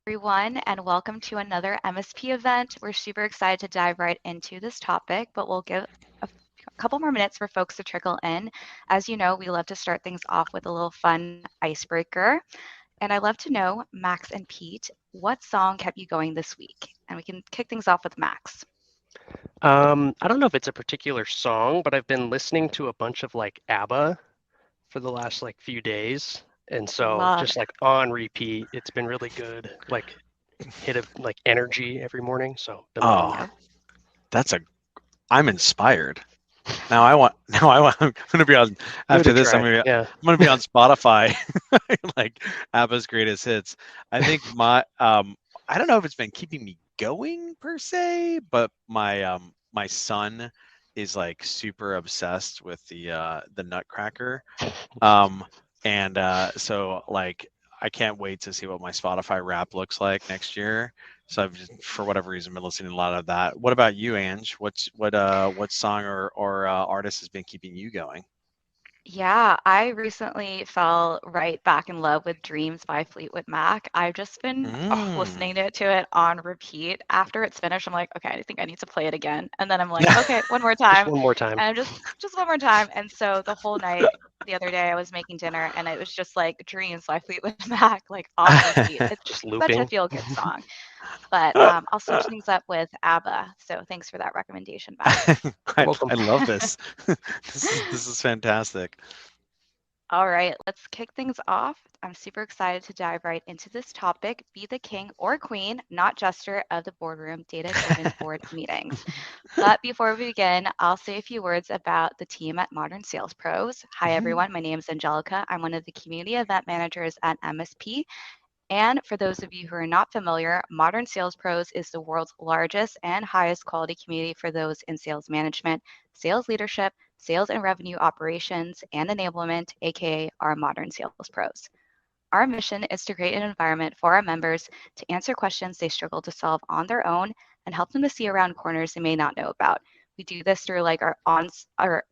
everyone, and welcome to another MSP event. We're super excited to dive right into this topic, but we'll give couple more minutes for folks to trickle in. As you know, we love to start things off with a little fun icebreaker. And I'd love to know, Max and Pete, what song kept you going this week? And we can kick things off with Max. I don't know if it's a particular song, but I've been listening to a bunch of like ABBA for the last like few days. And so Love just it. like on repeat, it's been really good, like hit of like energy every morning. So been loving Oh, that. Yep. that's a. I'm inspired. Now I want. Now I want. I'm gonna be on Give it after a this. I'm try. gonna. Yeah. I'm gonna be on Spotify, like ABBA's greatest hits. I think my. I don't know if it's been keeping me going per se, but my son is like super obsessed with the Nutcracker. Um, and so like I can't wait to see what my Spotify rap looks like next year. So I've just, for whatever reason, been listening to a lot of that. What about you, Ange? What song or artist has been keeping you going? Yeah, I recently fell right back in love with Dreams by Fleetwood Mac. I've just been Mm. listening to it on repeat. After it's finished, I'm like, okay, I think I need to play it again. And then I'm like, okay, one more Just time. one more time. And just one more time. And so the whole night the other day I was making dinner and it was just like Dreams by Fleetwood Mac, like on repeat. It's Just such a looping. feel-good song. But I'll switch things up with ABBA. So thanks for that recommendation, Max. You're I, welcome. I love this. This is fantastic. All right, let's kick things off. I'm super excited to dive right into this topic. Be the king or queen, not jester of the boardroom, data-driven board meetings. But before we begin, I'll say a few words about the team at Modern Sales Pros. Hi, Mhm. everyone. My name is Angelica. I'm one of the community event managers at MSP. And for those of you who are not familiar, Modern Sales Pros is the world's largest and highest quality community for those in sales management, sales leadership, sales and revenue operations, and enablement, aka our Modern Sales Pros. Our mission is to create an environment for our members to answer questions they struggle to solve on their own and help them to see around corners they may not know about. We do this through like our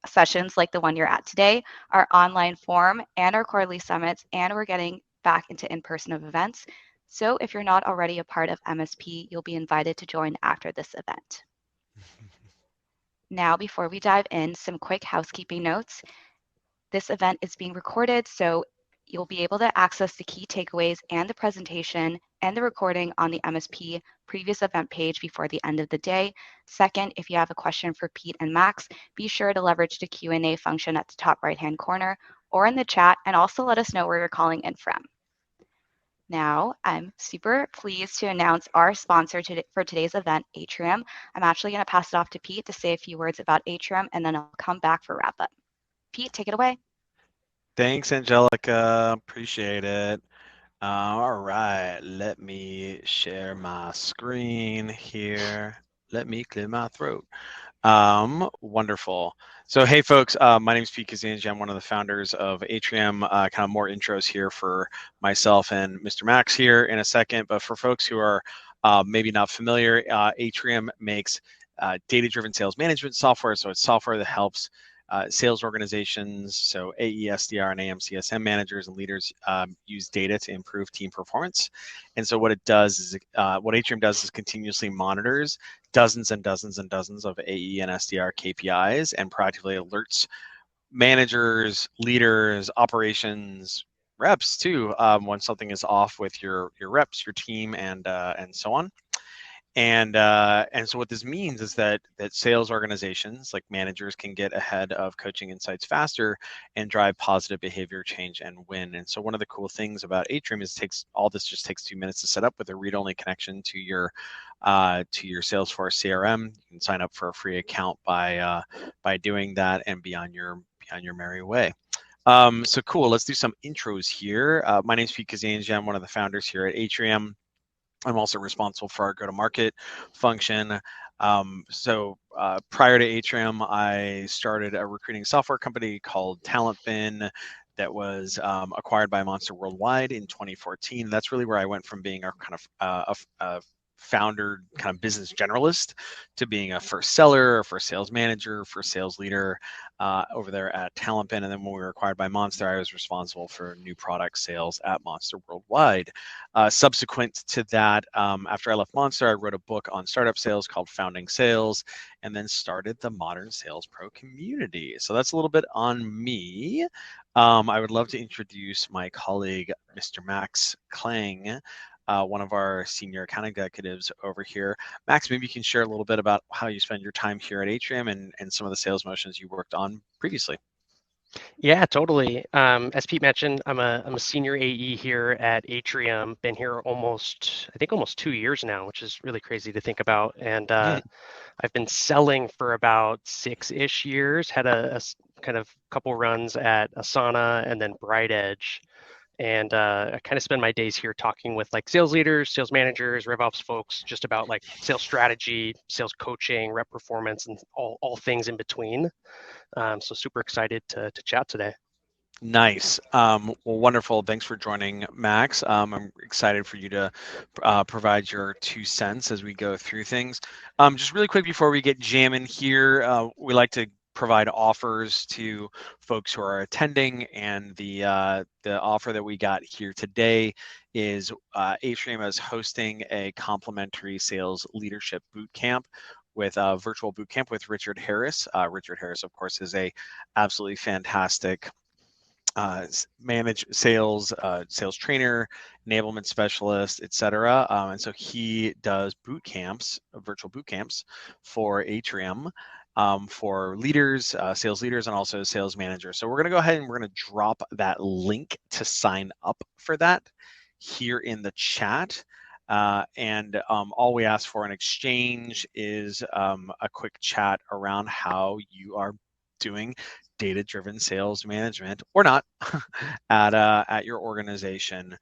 sessions like the one you're at today, our online forum, and our quarterly summits, and we're getting back into in-person events. So if you're not already a part of MSP, you'll be invited to join after this event. Now, before we dive in, some quick housekeeping notes. This event is being recorded, so you'll be able to access the key takeaways and the presentation and the recording on the MSP previous event page before the end of the day. Second, if you have a question for Pete and Max, be sure to leverage the Q&A function at the top right-hand corner or in the chat, and also let us know where you're calling in from. Now, I'm super pleased to announce our sponsor for today's event, Atrium. I'm actually going to pass it off to Pete to say a few words about Atrium, and then I'll come back for wrap up. Pete, take it away. Thanks, Angelica. Appreciate it. All right, let me share my screen here. Let me clear my throat. Wonderful. So, hey, folks, my name is Pete Kazanjy. I'm one of the founders of Atrium. Kind of more intros here for myself and Mr. Max here in a second. But for folks who are maybe not familiar, Atrium makes data-driven sales management software. So it's software that helps sales organizations, so AE, SDR, and AMCSM managers and leaders use data to improve team performance. And so what it does is, what Atrium does is continuously monitors dozens and dozens and dozens of AE and SDR KPIs and proactively alerts managers, leaders, operations, reps too, when something is off with your reps, your team, and so on. And so what this means is that sales organizations like managers can get ahead of coaching insights faster and drive positive behavior change and win. And so one of the cool things about Atrium is just takes 2 minutes to set up with a read-only connection to your Salesforce CRM. You can sign up for a free account by doing that and be on your merry way. So cool. Let's do some intros here. My name is Pete Kazanjy. I'm one of the founders here at Atrium. I'm also responsible for our go-to-market function. Prior to Atrium, I started a recruiting software company called TalentBin that was acquired by Monster Worldwide in 2014. That's really where I went from being a kind of founder kind of business generalist to being a first seller, a first sales manager, first sales leader over there at TalentBin. And then when we were acquired by Monster, I was responsible for new product sales at Monster worldwide. Subsequent to that, after I left Monster, I wrote a book on startup sales called Founding Sales, and then started the Modern Sales Pro community. So that's a little bit on me. I would love to introduce my colleague, Mr. Max Klang, one of our senior account executives over here. Max, maybe you can share a little bit about how you spend your time here at Atrium and some of the sales motions you worked on previously. Yeah, totally. As Pete mentioned, I'm a senior AE here at Atrium. Been here almost 2 years now, which is really crazy to think about. And I've been selling for about 6-ish years. Had a kind of couple runs at Asana and then Bright Edge. And I kind of spend my days here talking with like sales leaders, sales managers, RevOps folks, just about like sales strategy, sales coaching, rep performance, and all things in between. So super excited to chat today. Nice. Well, wonderful. Thanks for joining, Max. I'm excited for you to provide your 2 cents as we go through things. Just really quick before we get jamming here, we like to provide offers to folks who are attending, and the offer that we got here today is Atrium is hosting a complimentary sales leadership boot camp with a virtual boot camp with Richard Harris. Richard Harris, of course, is a absolutely fantastic manage sales, sales trainer, enablement specialist, etc. And so he does boot camps, virtual boot camps for Atrium for leaders, sales leaders, and also sales managers. So we're going to go ahead and we're going to drop that link to sign up for that here in the chat. And all we ask for in exchange is a quick chat around how you are doing data-driven sales management or not at your organization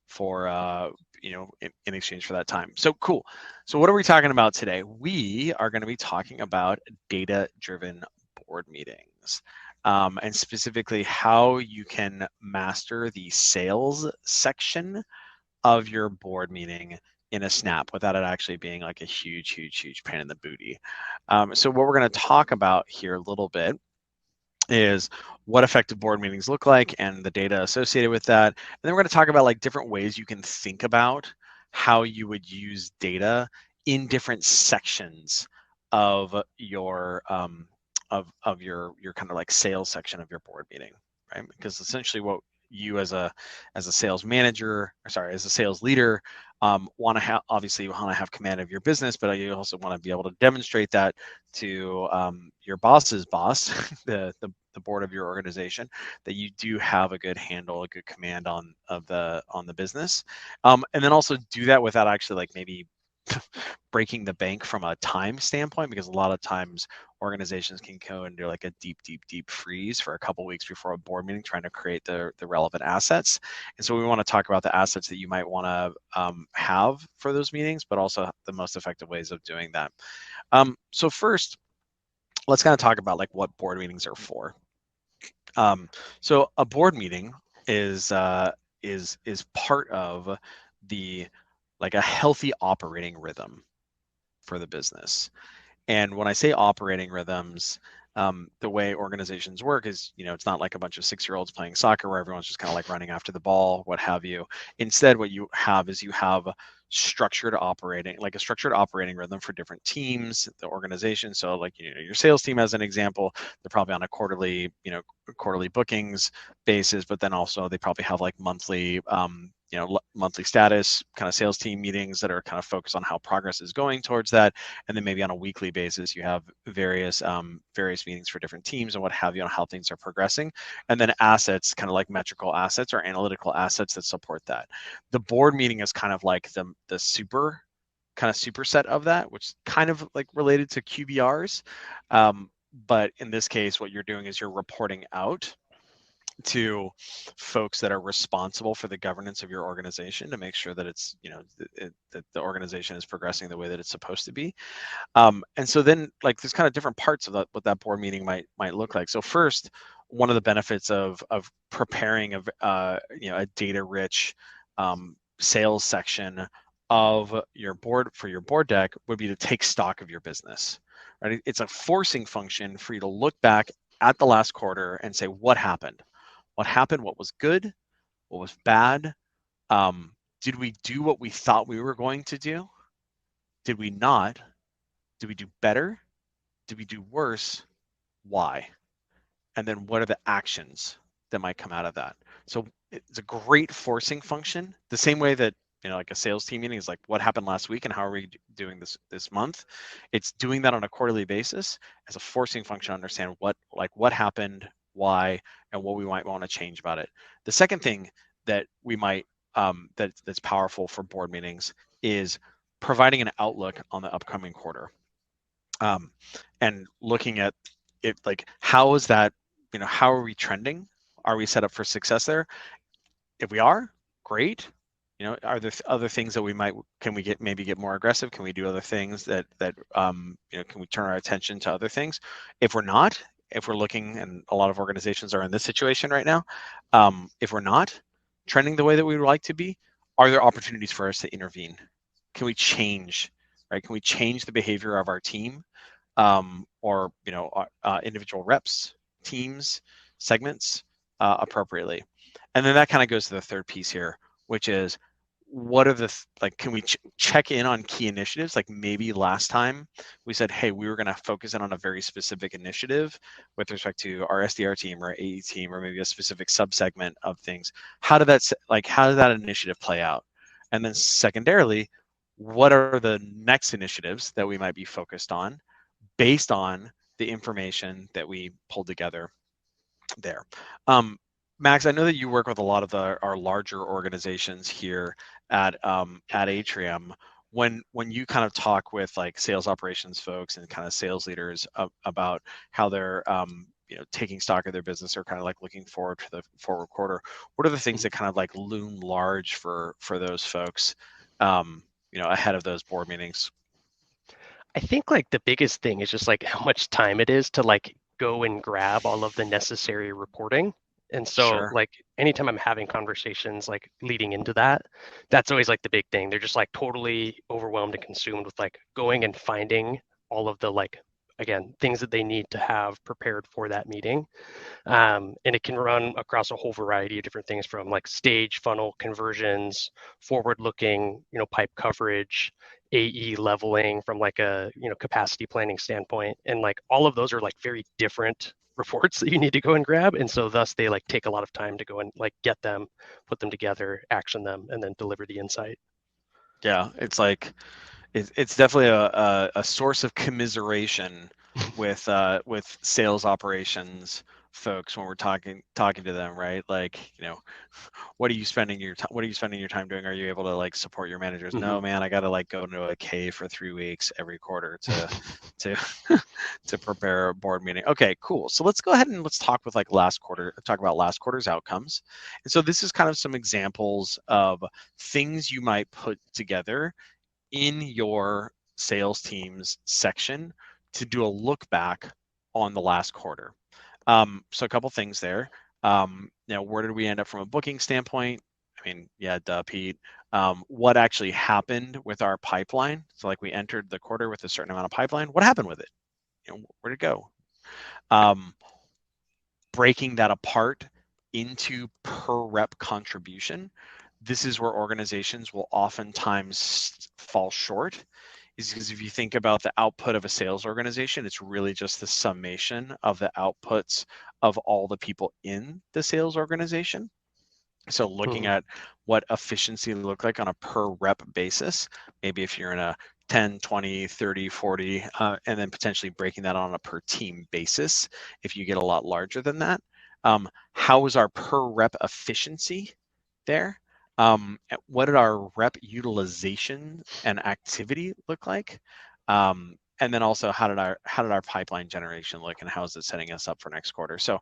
for in exchange for that time. So cool. So what are we talking about today? We are going to be talking about data-driven board meetings. And specifically how you can master the sales section of your board meeting in a snap without it actually being like a huge pain in the booty. So what we're going to talk about here a little bit is what effective board meetings look like and the data associated with that. And then we're going to talk about like different ways you can think about how you would use data in different sections of your your kind of like sales section of your board meeting, right? Because essentially what you as a sales manager, or sorry, as a sales leader, want to have, obviously you want to have command of your business, but you also want to be able to demonstrate that to your boss's boss, the board of your organization, that you do have a good handle, a good command on the business, and then also do that without actually like maybe breaking the bank from a time standpoint, because a lot of times organizations can go into like a deep freeze for a couple weeks before a board meeting trying to create the relevant assets. And so we want to talk about the assets that you might want to have for those meetings, but also the most effective ways of doing that. So first, let's kind of talk about like what board meetings are for. So a board meeting is part of the like a healthy operating rhythm for the business. And when I say operating rhythms, the way organizations work is, it's not like a bunch of 6-year-olds playing soccer where everyone's just kind of like running after the ball, what have you. Instead, what you have is you have a structured operating rhythm for different teams, the organization. So like, your sales team, as an example, they're probably on a quarterly bookings basis, but then also they probably have like monthly monthly status kind of sales team meetings that are kind of focused on how progress is going towards that. And then maybe on a weekly basis, you have various meetings for different teams and what have you on how things are progressing. And then assets, kind of like metrical assets or analytical assets that support that. The board meeting is kind of like the superset of that, which is kind of like related to QBRs. But in this case, what you're doing is you're reporting out to folks that are responsible for the governance of your organization to make sure that it's, that the organization is progressing the way that it's supposed to be. And so then like there's kind of different parts of what that board meeting might look like. So first, one of the benefits of preparing a data rich sales section of your board deck would be to take stock of your business, right? It's a forcing function for you to look back at the last quarter and say, what happened? What happened? What was good? What was bad? Did we do what we thought we were going to do? Did we not? Did we do better? Did we do worse? Why? And then what are the actions that might come out of that? So it's a great forcing function, the same way that, like a sales team meeting is like, what happened last week and how are we doing this month? It's doing that on a quarterly basis as a forcing function to understand what happened, why, and what we might want to change about it. The second thing that we might that's powerful for board meetings is providing an outlook on the upcoming quarter, and looking at it, like, how is that, how are we trending? Are we set up for success there? If we are, great. Are there other things that can we maybe get more aggressive? Can we do other things that can we turn our attention to other things? If we're not, if we're looking, and a lot of organizations are in this situation right now, if we're not trending the way that we would like to be, are there opportunities for us to intervene? Can we change, right? Can we change the behavior of our team, or individual reps, teams, segments appropriately? And then that kind of goes to the third piece here, which is, what are the can we check in on key initiatives? Like, maybe last time we said, hey, we were going to focus in on a very specific initiative with respect to our SDR team or AE team, or maybe a specific subsegment of things. How did that initiative play out? And then secondarily, what are the next initiatives that we might be focused on based on the information that we pulled together there? Max, I know that you work with a lot of our larger organizations here at Atrium. When you kind of talk with like sales operations folks and kind of sales leaders about how they're taking stock of their business, or kind of like looking forward to the forward quarter, what are the things that kind of like loom large for those folks ahead of those board meetings? I think like the biggest thing is just like how much time it is to like go and grab all of the necessary reporting. And so Sure. like anytime I'm having conversations like leading into that, that's always like the big thing. They're just like totally overwhelmed and consumed with like going and finding all of the like, again, things that they need to have prepared for that meeting. And it can run across a whole variety of different things, from like stage funnel conversions, forward looking, pipe coverage, AE leveling from like a, capacity planning standpoint. And like all of those are like very different reports that you need to go and grab. And so thus they like take a lot of time to go and like get them, put them together, action them, and then deliver the insight. Yeah, it's like, it's definitely a source of commiseration with sales operations folks when we're talking to them, right? Like, what are you spending your time doing? Are you able to like support your managers? Mm-hmm. No, man, I got to like go into a cave for 3 weeks every quarter to to prepare a board meeting. Okay, cool. So let's go ahead and let's talk about last quarter's outcomes. And so this is kind of some examples of things you might put together in your sales teams section to do a look back on the last quarter. So a couple things there. Where did we end up from a booking standpoint? I mean, yeah, duh, Pete. What actually happened with our pipeline? So like, we entered the quarter with a certain amount of pipeline. What happened with it? Where'd it go? Breaking that apart into per rep contribution. This is where organizations will oftentimes fall short, is because if you think about the output of a sales organization, it's really just the summation of the outputs of all the people in the sales organization. So looking at what efficiency look like on a per rep basis, maybe if you're in a 10, 20, 30, 40, and then potentially breaking that on a per team basis if you get a lot larger than that. How is our per rep efficiency there? What did our rep utilization and activity look like? And then also, how did our pipeline generation look, and how is it setting us up for next quarter? So,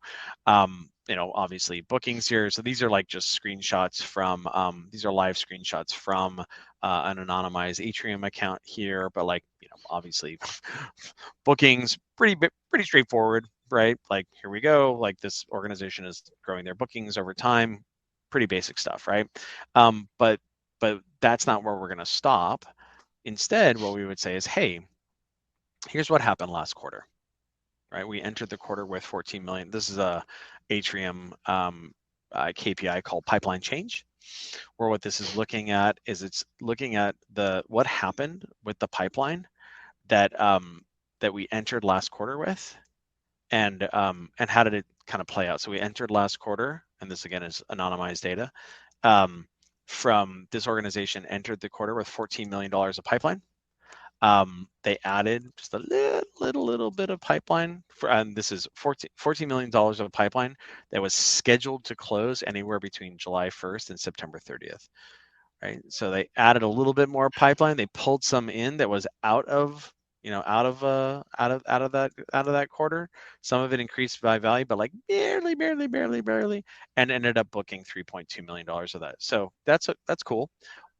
obviously bookings here. So these are like just screenshots from, these are live screenshots from an anonymized Atrium account here, but like, obviously bookings, pretty straightforward, right? Like, here we go. Like, this organization is growing their bookings over time. Pretty basic stuff, right? But that's not where we're going to stop. Instead, what we would say is, hey, here's what happened last quarter, right? We entered the quarter with 14 million. This is a Atrium KPI called pipeline change, where what this is looking at is it's looking at what happened with the pipeline that that we entered last quarter with, and how did it kind of play out. So we entered last quarter, and this again is anonymized data. From this organization entered the quarter with $14 million of pipeline. They added just a little bit of pipeline for, and this is $14 million of pipeline that was scheduled to close anywhere between July 1st and September 30th. Right. So they added a little bit more pipeline. They pulled some in that was out of that quarter. Some of it increased by value, but like barely, and ended up booking $3.2 million of that. So that's cool.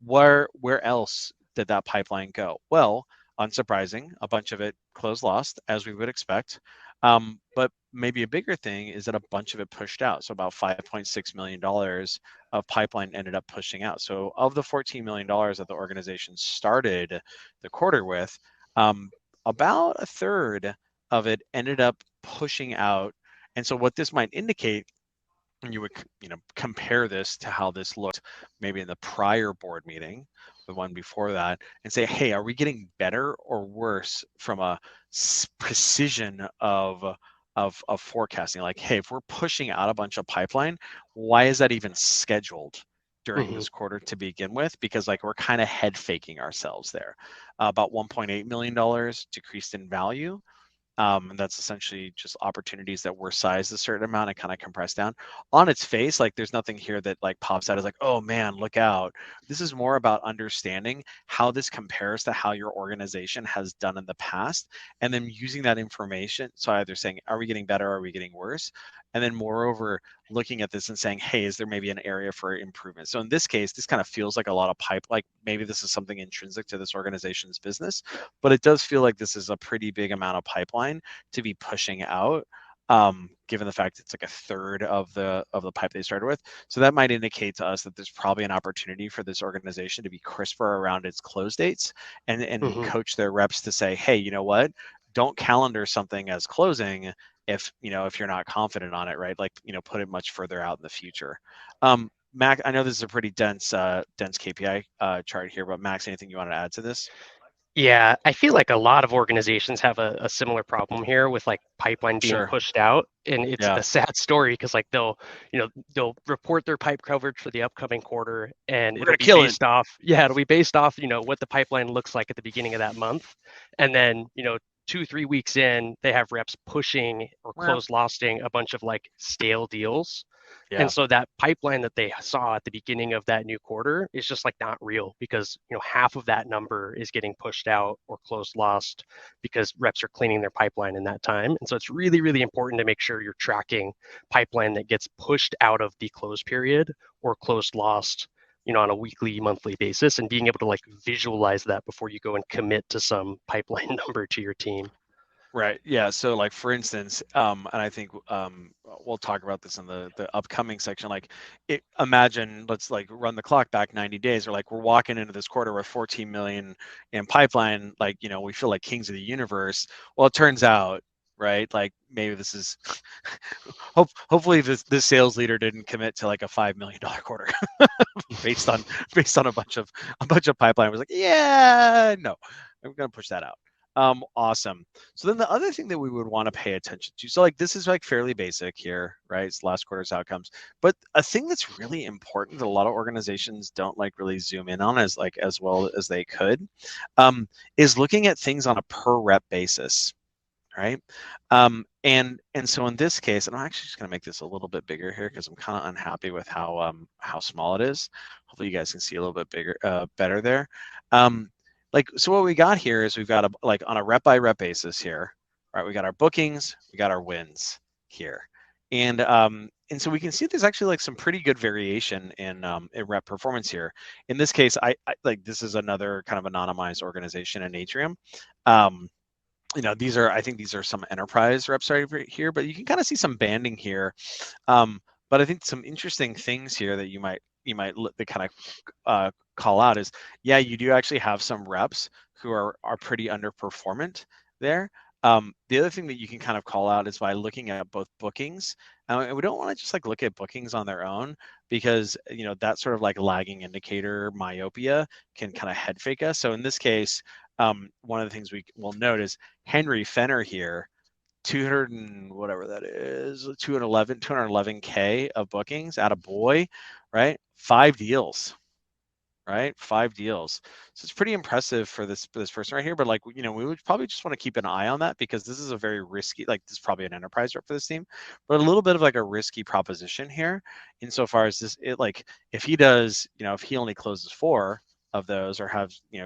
Where else did that pipeline go? Well, unsurprising, a bunch of it closed lost, as we would expect. But maybe a bigger thing is that a bunch of it pushed out. So about $5.6 million of pipeline ended up pushing out. So of the $14 million that the organization started the quarter with, about a third of it ended up pushing out. And so what this might indicate, and you would compare this to how this looked maybe in the prior board meeting, the one before that, and say, hey, are we getting better or worse from a precision of forecasting? Like, hey, if we're pushing out a bunch of pipeline, why is that even scheduled during this quarter to begin with? Because like we're kind of head faking ourselves there. About $1.8 million decreased in value. And that's essentially just opportunities that were sized a certain amount and kind of compressed down. On its face, like there's nothing here that like pops out as like, oh man, look out. This is more about understanding how this compares to how your organization has done in the past, and then using that information. So either saying, are we getting better? Are we getting worse? And then moreover, looking at this and saying, hey, is there maybe an area for improvement? So in this case, this kind of feels like a lot of pipe, like maybe this is something intrinsic to this organization's business, but it does feel like this is a pretty big amount of pipeline to be pushing out, given the fact it's like a third of the pipe they started with. So that might indicate to us that there's probably an opportunity for this organization to be crisper around its close dates, and coach their reps to say, hey, you know what? Don't calendar something as closing if you're not confident on it, right? Like, put it much further out in the future. Max, I know this is a pretty dense KPI chart here, but Max, anything you want to add to this? Yeah, I feel like a lot of organizations have a similar problem here with like pipeline being pushed out, and it's a sad story because like they'll report their pipe coverage for the upcoming quarter, and it'll be based off what the pipeline looks like at the beginning of that month, and then 2-3 weeks in, they have reps pushing or close losting a bunch of like stale deals. Yeah. And so that pipeline that they saw at the beginning of that new quarter is just like not real, because half of that number is getting pushed out or closed lost because reps are cleaning their pipeline in that time. And so it's really, really important to make sure you're tracking pipeline that gets pushed out of the close period or closed lost on a weekly, monthly basis, and being able to like visualize that before you go and commit to some pipeline number to your team. Right. Yeah. So like, for instance, and I think we'll talk about this in the upcoming section. Like, imagine, let's like run the clock back 90 days, or like we're walking into this quarter with 14 million in pipeline. Like, we feel like kings of the universe. Well, it turns out, right, like maybe this is hopefully this sales leader didn't commit to like a $5 million quarter based on a bunch of pipeline. Was like, yeah, no, I'm gonna push that out. Awesome. So then the other thing that we would want to pay attention to, so like this is like fairly basic here, right? It's last quarter's outcomes, but a thing that's really important that a lot of organizations don't like really zoom in on as well as they could, is looking at things on a per rep basis, right? And so in this case, and I'm actually just going to make this a little bit bigger here because I'm kind of unhappy with how small it is. Hopefully you guys can see a little bit bigger, better there. So what we got here is we've got on a rep by rep basis here, right? We got our bookings, we got our wins here, and so we can see there's actually like some pretty good variation in rep performance here. In this case, I like, this is another kind of anonymized organization in Atrium. I think these are some enterprise reps right here, but you can kind of see some banding here. But I think some interesting things here that you might the kind of call out is, yeah, you do actually have some reps who are pretty underperformant there. The other thing that you can kind of call out is by looking at both bookings. And we don't want to just like look at bookings on their own, because that sort of like lagging indicator myopia can kind of head fake us. So in this case, one of the things we will note is Henry Fenner here, 200 and whatever that is, 211K of bookings out of boy, right? 5 deals, right? 5 deals. So it's pretty impressive for this person right here. But like, we would probably just want to keep an eye on that, because this is a very risky, like this is probably an enterprise rep for this team, but a little bit of like a risky proposition here, insofar as like if he does, if he only closes 4 of those, or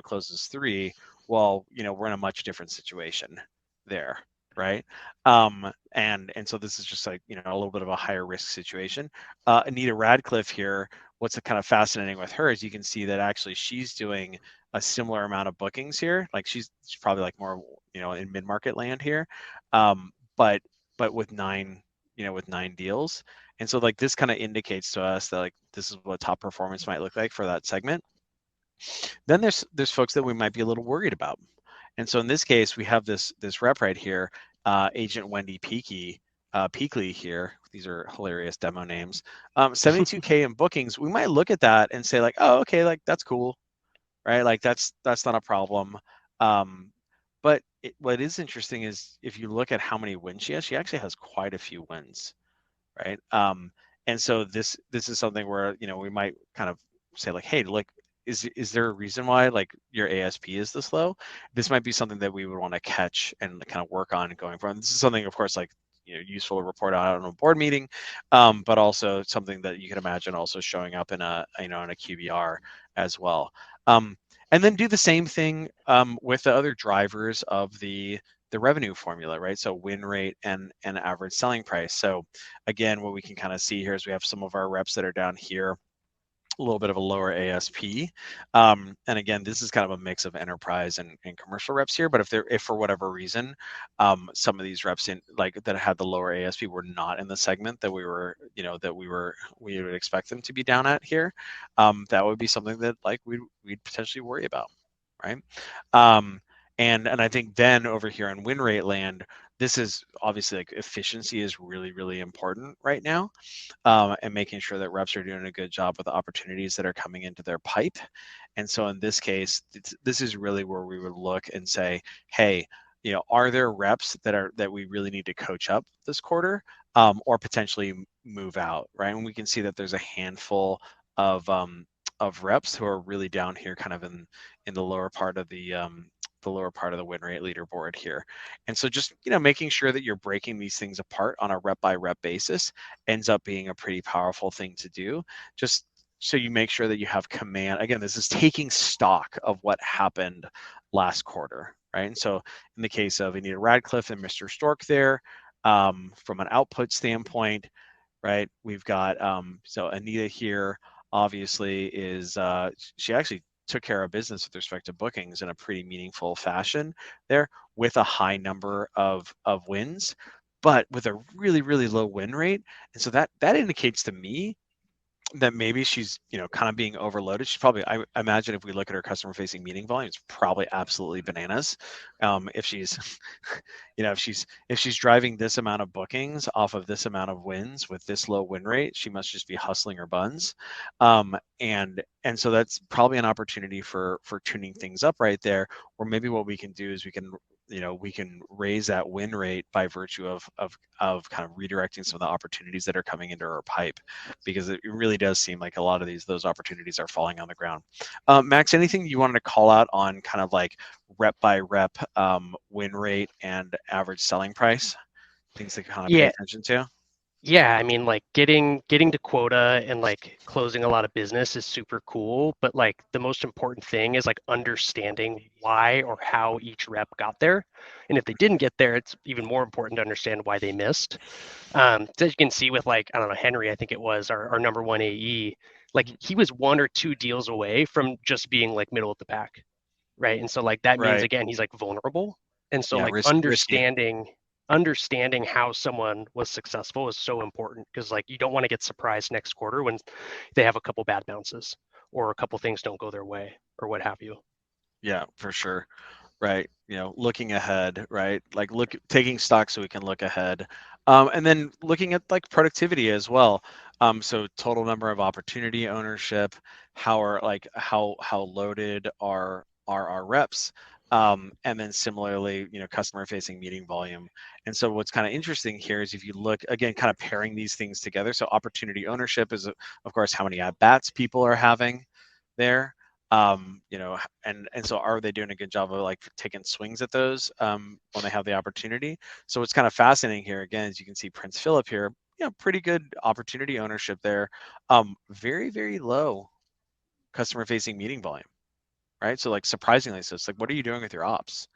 closes 3, well, we're in a much different situation there. Right. And so this is just like, a little bit of a higher risk situation. Anita Radcliffe here, what's kind of fascinating with her is you can see that actually she's doing a similar amount of bookings here. Like she's probably like more, in mid-market land here. But with 9 deals. And so like this kind of indicates to us that like this is what top performance might look like for that segment. Then there's folks that we might be a little worried about. And so in this case, we have this rep right here, Agent Wendy Peakley here. These are hilarious demo names. 72K in bookings. We might look at that and say like, oh, okay, like that's cool, right? Like that's not a problem. But what is interesting is if you look at how many wins she actually has quite a few wins, right? And so this is something where we might kind of say like, hey, look, is there a reason why like your ASP is this low? This might be something that we would want to catch and kind of work on going forward. This is something, of course, like useful to report out on a board meeting, but also something that you can imagine also showing up in a in a QBR as well. And then do the same thing with the other drivers of the revenue formula, right? So win rate and average selling price. So again, what we can kind of see here is we have some of our reps that are down here, a little bit of a lower ASP. And again, this is kind of a mix of enterprise and commercial reps here. But if for whatever reason, some of these reps that had the lower ASP were not in the segment that we would expect them to be down at here, that would be something that like we'd potentially worry about, right? And I think then over here in win rate land, this is obviously like efficiency is really, really important right now, and making sure that reps are doing a good job with the opportunities that are coming into their pipe. And so in this case, this is really where we would look and say, hey, are there reps that we really need to coach up this quarter, or potentially move out, right? And we can see that there's a handful of reps who are really down here, kind of in the lower part of the win rate leaderboard here. And so just, making sure that you're breaking these things apart on a rep by rep basis ends up being a pretty powerful thing to do. Just so you make sure that you have command. Again, this is taking stock of what happened last quarter, right? And so in the case of Anita Radcliffe and Mr. Stork there, from an output standpoint, right, we've got, so Anita here obviously is, she actually took care of business with respect to bookings in a pretty meaningful fashion there, with a high number of wins, but with a really, really low win rate. And so that indicates to me that maybe she's, kind of being overloaded. She's probably, I imagine if we look at her customer facing meeting volume, it's probably absolutely bananas. If she's, if she's driving this amount of bookings off of this amount of wins with this low win rate, she must just be hustling her buns. And so that's probably an opportunity for tuning things up right there, or maybe what we can do is we can raise that win rate by virtue of kind of redirecting some of the opportunities that are coming into our pipe, because it really does seem like a lot of those opportunities are falling on the ground. Max, anything you wanted to call out on kind of like rep by rep win rate and average selling price, things to kind of pay attention to? Yeah, I mean, like getting to quota and like closing a lot of business is super cool, but like the most important thing is like understanding why or how each rep got there. And if they didn't get there, it's even more important to understand why they missed. So as you can see with like, I don't know, Henry, I think it was our number one AE, like he was 1 or 2 deals away from just being like middle of the pack, right? And so like that means, Right. again, he's like vulnerable. And so Yeah, like risky. understanding understanding how someone was successful is so important, because like you don't want to get surprised next quarter when they have a couple bad bounces or a couple things don't go their way or what have you. Yeah, for sure. Right. Looking ahead, right? Like taking stock so we can look ahead. And then looking at like productivity as well. So total number of opportunity ownership, how loaded are our reps. And then similarly, customer facing meeting volume. And so what's kind of interesting here is if you look again, kind of pairing these things together. So opportunity ownership is of course how many at bats people are having there. And so are they doing a good job of like taking swings at those when they have the opportunity? So what's kind of fascinating here again, as you can see Prince Philip here, pretty good opportunity ownership there. Very, very low customer facing meeting volume, right? So like surprisingly, so it's like, what are you doing with your ops?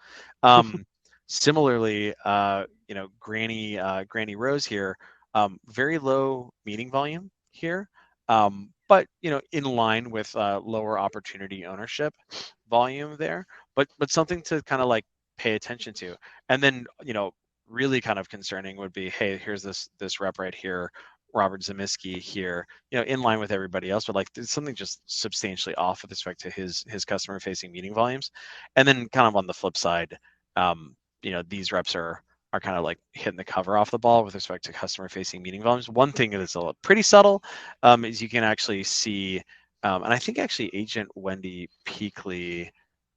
Similarly, Granny Rose here, very low meeting volume here, but in line with lower opportunity ownership volume there, but something to kind of like pay attention to. And then really kind of concerning would be, hey, here's this rep right here, Robert Zemisky here, in line with everybody else, but like there's something just substantially off with respect to his customer facing meeting volumes. And then kind of on the flip side, these reps are kind of like hitting the cover off the ball with respect to customer facing meeting volumes. One thing that is pretty subtle is you can actually see, and I think actually Agent Wendy Peakley,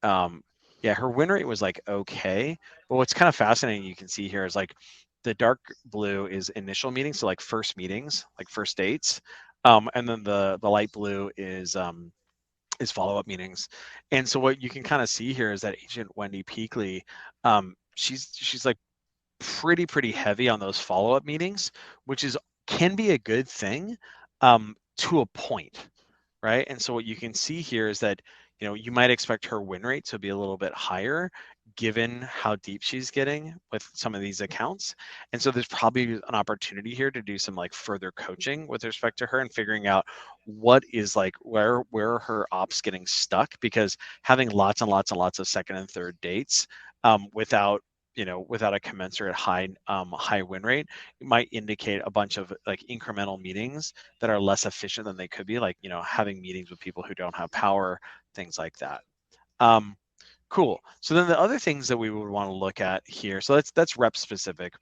her win rate was like okay, but what's kind of fascinating you can see here is like the dark blue is initial meetings, so like first meetings, like first dates, and then the light blue is follow-up meetings. And so what you can kind of see here is that Agent Wendy Peakley, she's like pretty heavy on those follow-up meetings, which can be a good thing to a point, right? And so what you can see here is that you might expect her win rate to be a little bit higher given how deep she's getting with some of these accounts. And so there's probably an opportunity here to do some like further coaching with respect to her and figuring out what is like where are her ops getting stuck, because having lots and lots and lots of second and third dates without a commensurate high win rate, it might indicate a bunch of like incremental meetings that are less efficient than they could be, like having meetings with people who don't have power, things like that. Cool. So then the other things that we would want to look at here, so that's rep specific.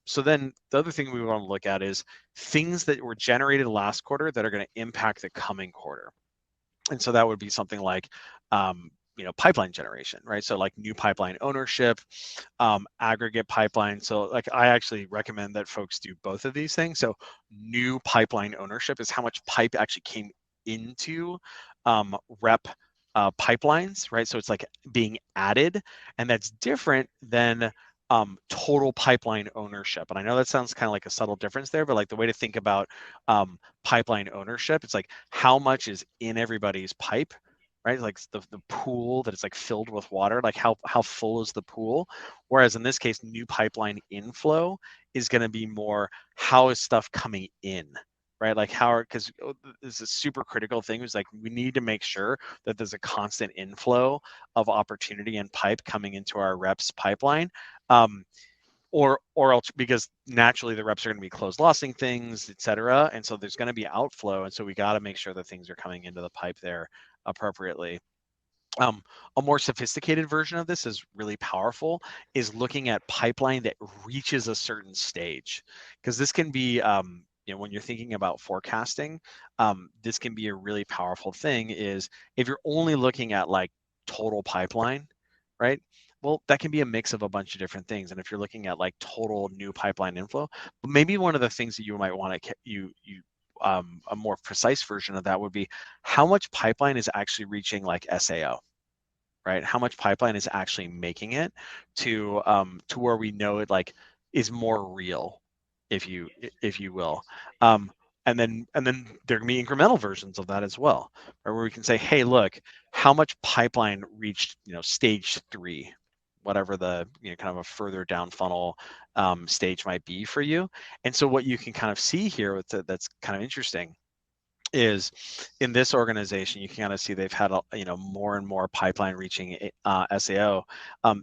So then the other thing we want to look at is things that were generated last quarter that are going to impact the coming quarter. And so that would be something like pipeline generation, right? So like new pipeline ownership, aggregate pipeline. So like I actually recommend that folks do both of these things. So new pipeline ownership is how much pipe actually came into rep pipelines, right? So it's like being added, and that's different than total pipeline ownership. And I know that sounds kind of like a subtle difference there, but like the way to think about pipeline ownership, it's like how much is in everybody's pipe, right? Like the pool that is like filled with water, like how full is the pool? Whereas in this case, new pipeline inflow is going to be more how is stuff coming in, right? Like because this is a super critical thing. Is like we need to make sure that there's a constant inflow of opportunity and pipe coming into our reps pipeline. Or else, because naturally the reps are going to be closed lossing things, et cetera. And so there's going to be outflow. And so we got to make sure that things are coming into the pipe there appropriately. A more sophisticated version of this is really powerful, is looking at pipeline that reaches a certain stage, because this can be, when you're thinking about forecasting, this can be a really powerful thing. Is if you're only looking at like total pipeline, right? Well, that can be a mix of a bunch of different things. And if you're looking at like total new pipeline inflow, but maybe one of the things that you might want to a more precise version of that would be how much pipeline is actually reaching like SAO, right? How much pipeline is actually making it to where we know it like is more real, if you will. And then there can be incremental versions of that as well, right? Where we can say, hey, look, how much pipeline reached stage 3, whatever the kind of a further down funnel stage might be for you. And so what you can kind of see here that's kind of interesting is in this organization, you can kind of see they've had more and more pipeline reaching SAO.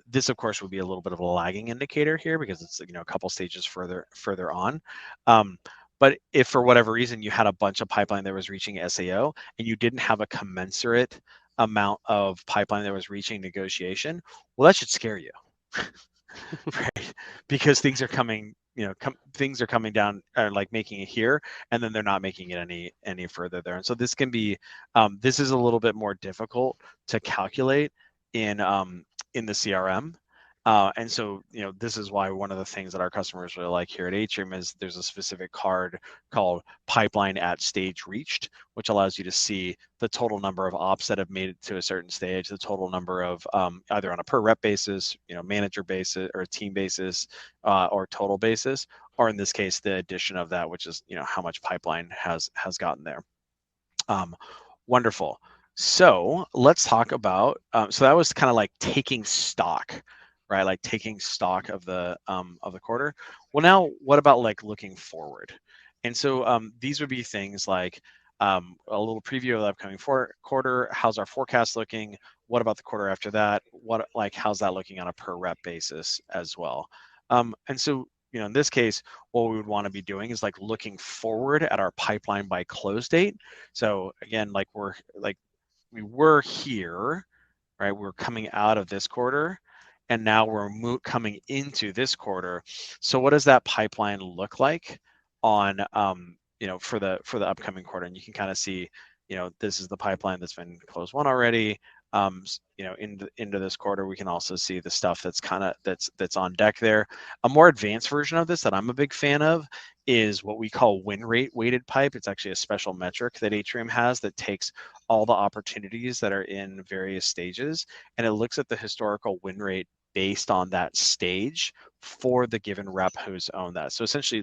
This, of course, would be a little bit of a lagging indicator here because it's a couple stages further on. But if for whatever reason you had a bunch of pipeline that was reaching SAO and you didn't have a commensurate amount of pipeline that was reaching negotiation, well, that should scare you. Right, because things are coming things are coming down, like making it here, and then they're not making it any further there. And so this can be this is a little bit more difficult to calculate in the CRM. And so, this is why one of the things that our customers really like here at Atrium is there's a specific card called Pipeline at Stage Reached, which allows you to see the total number of ops that have made it to a certain stage, the total number of either on a per rep basis, manager basis, or a team basis, or total basis, or in this case, the addition of that, which is how much pipeline has gotten there. Wonderful. So let's talk about. So that was kind of like taking stock, right? Like taking stock of the quarter. Well, now what about like looking forward? And so these would be things like a little preview of the upcoming quarter. How's our forecast looking? What about the quarter after that? How's that looking on a per rep basis as well? And so in this case, what we would want to be doing is like looking forward at our pipeline by close date. So again, we were here, right? We're coming out of this quarter, and now we're coming into this quarter. So what does that pipeline look like on for the upcoming quarter? And you can kind of see, this is the pipeline that's been close one already. Into this quarter, we can also see the stuff that's on deck there. A more advanced version of this that I'm a big fan of is what we call win rate weighted pipe. It's actually a special metric that Atrium has that takes all the opportunities that are in various stages, and it looks at the historical win rate based on that stage for the given rep who's owned that. So essentially,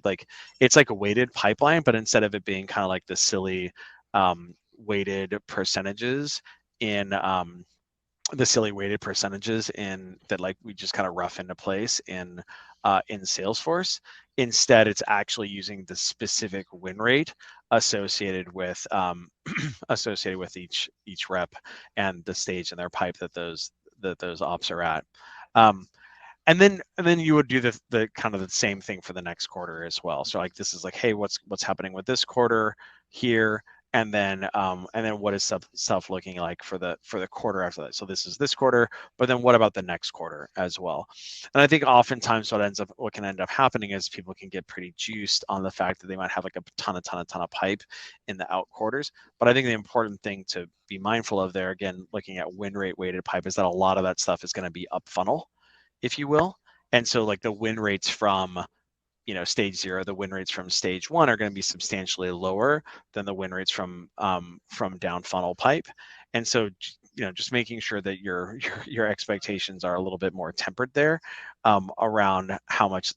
it's like a weighted pipeline, but instead of it being kind of like the silly weighted percentages in that we just kind of rough into place in Salesforce. Instead, it's actually using the specific win rate associated with each rep and the stage in their pipe that those ops are at. And then you would do the kind of the same thing for the next quarter as well. So this is hey, what's happening with this quarter here? And then what is stuff looking like for the quarter after that? So this is this quarter, but then what about the next quarter as well? And I think oftentimes what can end up happening is people can get pretty juiced on the fact that they might have a ton of pipe in the out quarters. But I think the important thing to be mindful of there, again, looking at win rate weighted pipe, is that a lot of that stuff is going to be up funnel, if you will. And so the win rates from stage 0, the win rates from stage 1 are going to be substantially lower than the win rates from down funnel pipe. And so, just making sure that your expectations are a little bit more tempered there, around how much,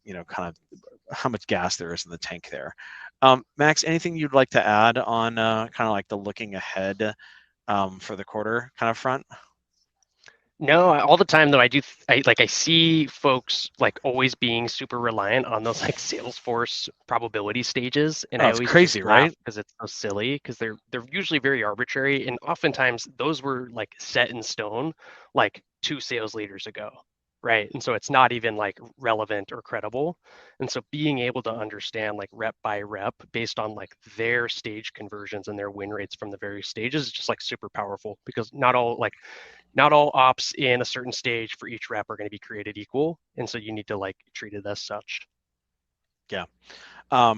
how much gas there is in the tank there. Max, anything you'd like to add on kind of like the looking ahead for the quarter kind of front? No, all the time though. I see folks always being super reliant on those Salesforce probability stages, and I always crazy, right? Because it's so silly, because they're usually very arbitrary, and oftentimes those were set in stone 2 sales leaders ago, right? And so it's not even relevant or credible. And so being able to understand rep by rep based on their stage conversions and their win rates from the various stages is just super powerful, because not all ops in a certain stage for each rep are going to be created equal. And so you need to treat it as such. Yeah.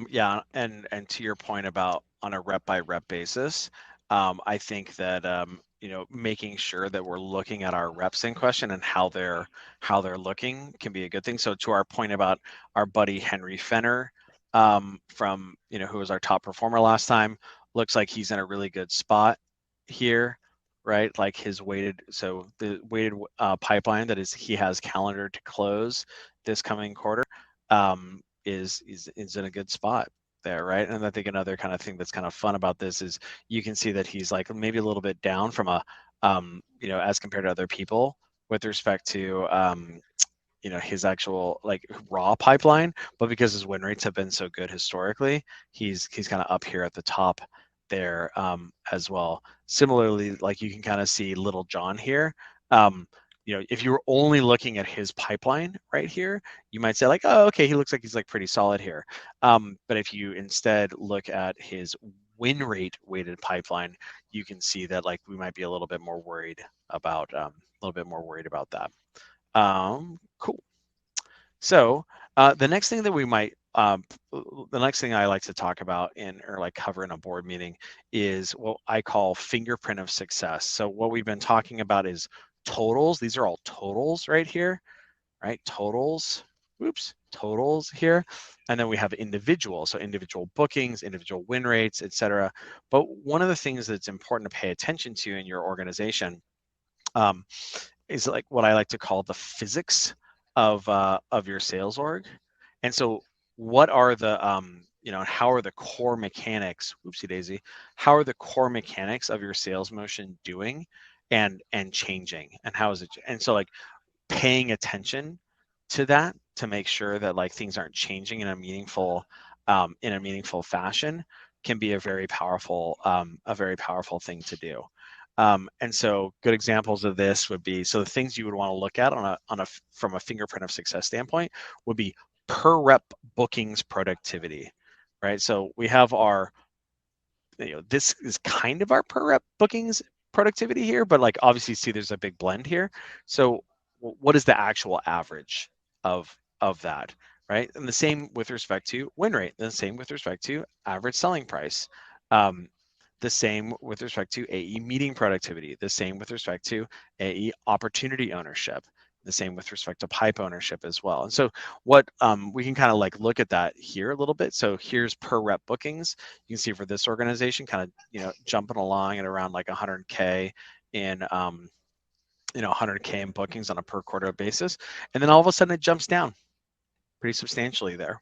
Yeah. And to your point about on a rep by rep basis, I think that, making sure that we're looking at our reps in question and how they're looking can be a good thing. So to our point about our buddy Henry Fenner, from, who was our top performer last time, looks like he's in a really good spot here, right? The weighted pipeline that he has calendar to close this coming quarter, is in a good spot there, right? And I think another kind of thing that's kind of fun about this is you can see that he's maybe a little bit down from a as compared to other people with respect to his actual raw pipeline, but because his win rates have been so good historically, he's kind of up here at the top there as well. Similarly, like you can kind of see Little John here. If you were only looking at his pipeline right here, you might say like, oh, okay, he looks like he's like pretty solid here. But if you instead look at his win rate weighted pipeline, you can see that like we might be a little bit more worried about that. Cool. So the next thing that we might the next thing I like to talk about or like cover in a board meeting is what I call fingerprint of success. So what we've been talking about is totals. These are all totals right here, right? Totals here. And then we have individual, so individual bookings, individual win rates, etc. But one of the things that's important to pay attention to in your organization is like what I like to call the physics of your sales org. And so what are the how are the core mechanics, whoopsie daisy, how are the core mechanics of your sales motion doing and changing, and how is it, and so like paying attention to that to make sure that like things aren't changing in a meaningful fashion can be a very powerful thing to do. And so good examples of this would be, so the things you would want to look at from a fingerprint of success standpoint would be per rep bookings productivity, right? So we have our, this is kind of our per rep bookings productivity here, but like obviously see there's a big blend here. So what is the actual average of that, right? And the same with respect to win rate, the same with respect to average selling price. The same with respect to AE meeting productivity, the same with respect to AE opportunity ownership, the same with respect to pipe ownership as well. And so what we can kind of like look at that here a little bit. So here's per rep bookings. You can see for this organization kind of, jumping along at around like 100K in 100K in bookings on a per quarter basis. And then all of a sudden it jumps down pretty substantially there,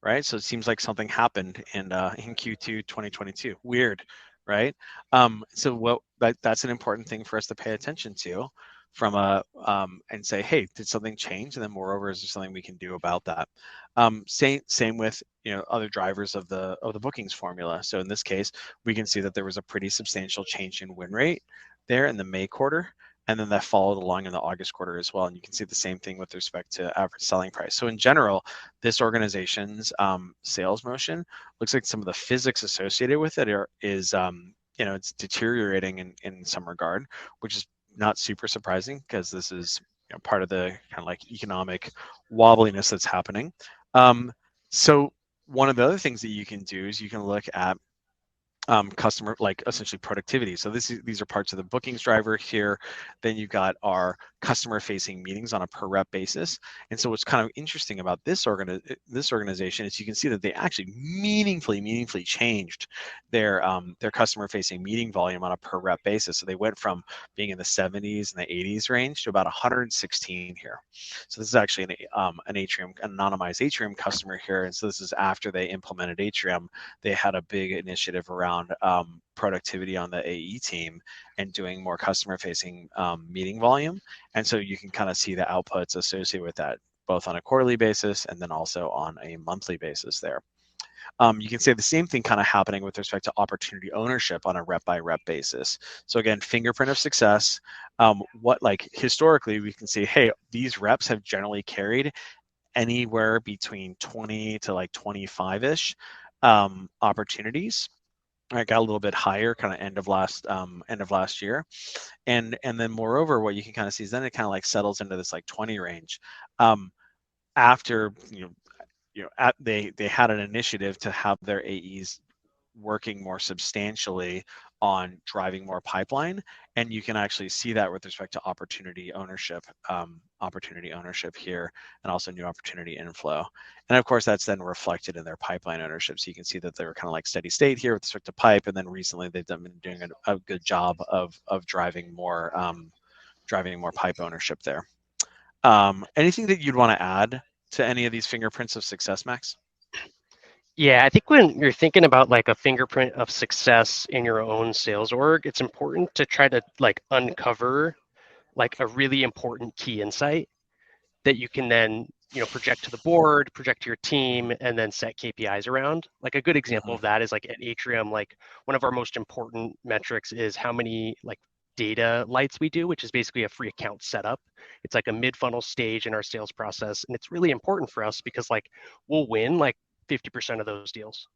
right? So it seems like something happened in Q2 2022. Weird, right? So that's an important thing for us to pay attention to from and say, hey, did something change? And then moreover, is there something we can do about that? Same with other drivers of the bookings formula. So in this case, we can see that there was a pretty substantial change in win rate there in the May quarter. And then that followed along in the August quarter as well. And you can see the same thing with respect to average selling price. So in general, this organization's sales motion looks like some of the physics associated with it is it's deteriorating in some regard, which is not super surprising because this is part of the kind of like economic wobbliness that's happening. So one of the other things that you can do is you can look at customer, like essentially productivity. So these are parts of the bookings driver here. Then you've got our customer facing meetings on a per rep basis. And so what's kind of interesting about this organization is you can see that they actually meaningfully changed their customer facing meeting volume on a per rep basis. So they went from being in the 70s and the 80s range to about 116 here. So this is actually an Atrium, an anonymized Atrium customer here. And so this is after they implemented Atrium. They had a big initiative around productivity on the AE team and doing more customer facing meeting volume. And so you can kind of see the outputs associated with that, both on a quarterly basis and then also on a monthly basis there. You can say the same thing kind of happening with respect to opportunity ownership on a rep by rep basis. So again, fingerprint of success. What like historically we can say, hey, these reps have generally carried anywhere between 20 to like 25-ish opportunities. I got a little bit higher kind of end of last year. And then moreover, what you can kind of see is then it kind of like settles into this like 20 range. After they had an initiative to have their AEs working more substantially on driving more pipeline, and you can actually see that with respect to opportunity ownership here, and also new opportunity inflow. And of course, that's then reflected in their pipeline ownership. So you can see that they were kind of like steady state here with respect to pipe, and then recently they've been doing a good job of driving more pipe ownership there. Anything that you'd want to add to any of these fingerprints of success, Max? Yeah, I think when you're thinking about like a fingerprint of success in your own sales org, it's important to try to like uncover like a really important key insight that you can then project to the board, project to your team, and then set KPIs around. Like a good example of that is like at Atrium, like one of our most important metrics is how many like data lights we do, which is basically a free account setup. It's like a mid-funnel stage in our sales process, and it's really important for us because like we'll win like 50% of those deals,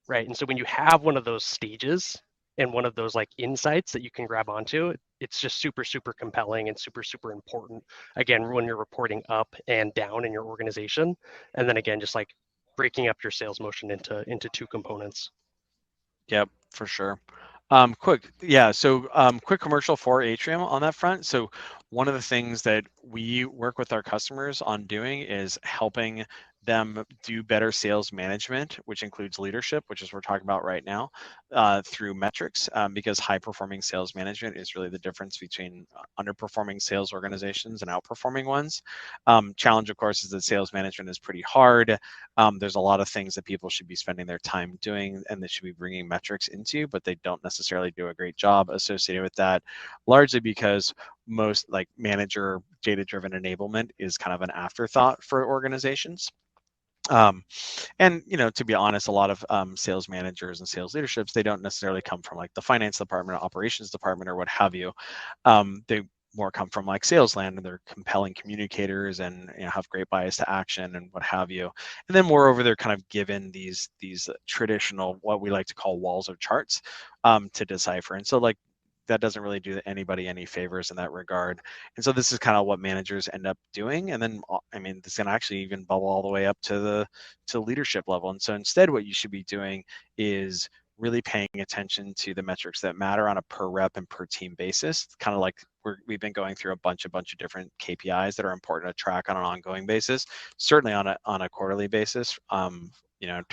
right? And so when you have one of those stages and one of those like insights that you can grab onto, it's just super, super compelling and super, super important. Again, when you're reporting up and down in your organization, and then again, just like breaking up your sales motion into two components. Yep, for sure. Quick commercial for Atrium on that front. So one of the things that we work with our customers on doing is helping them do better sales management, which includes leadership, which is what we're talking about right now, through metrics, because high performing sales management is really the difference between underperforming sales organizations and outperforming ones. Challenge, of course, is that sales management is pretty hard. There's a lot of things that people should be spending their time doing and they should be bringing metrics into, but they don't necessarily do a great job associated with that, largely because most like manager data-driven enablement is kind of an afterthought for organizations. And to be honest, a lot of sales managers and sales leaderships, they don't necessarily come from like the finance department, or operations department, or what have you. They more come from like sales land, and they're compelling communicators and have great bias to action and what have you. And then moreover, they're kind of given these traditional, what we like to call walls of charts to decipher. And so like that doesn't really do anybody any favors in that regard. And so this is kind of what managers end up doing. And then, I mean, this can actually even bubble all the way up to leadership level. And so instead, what you should be doing is really paying attention to the metrics that matter on a per rep and per team basis. Kind of like we've been going through a bunch of different KPIs that are important to track on an ongoing basis, certainly on a quarterly basis, to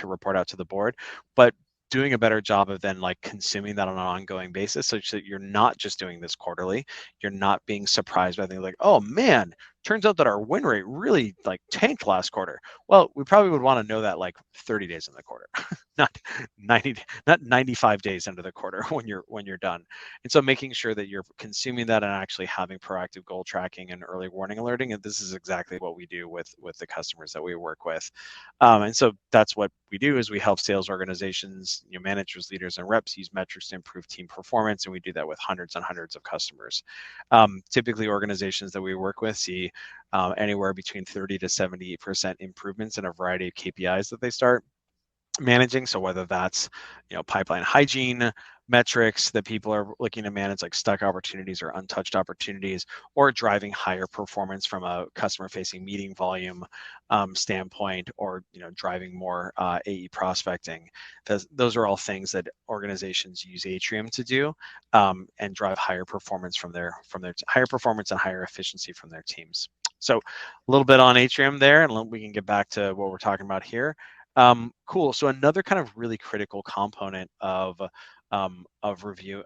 report out to the board, but doing a better job of then like consuming that on an ongoing basis, such that you're not just doing this quarterly. You're not being surprised by things like, oh man, turns out that our win rate really like tanked last quarter. Well, we probably would want to know that like 30 days in the quarter, not 95 days into the quarter when you're done. And so making sure that you're consuming that and actually having proactive goal tracking and early warning alerting. And this is exactly what we do with the customers that we work with. And so that's what we do is we help sales organizations, managers, leaders, and reps use metrics to improve team performance. And we do that with hundreds and hundreds of customers. Typically, organizations that we work with see anywhere between 30 to 78% improvements in a variety of KPIs that they start managing. So whether that's pipeline hygiene metrics that people are looking to manage, like stuck opportunities or untouched opportunities, or driving higher performance from a customer facing meeting volume standpoint, or driving more AE prospecting. Those are all things that organizations use Atrium to do and drive higher performance from their higher performance and higher efficiency from their teams. So a little bit on Atrium there, and we can get back to what we're talking about here. Cool. So another kind of really critical component of review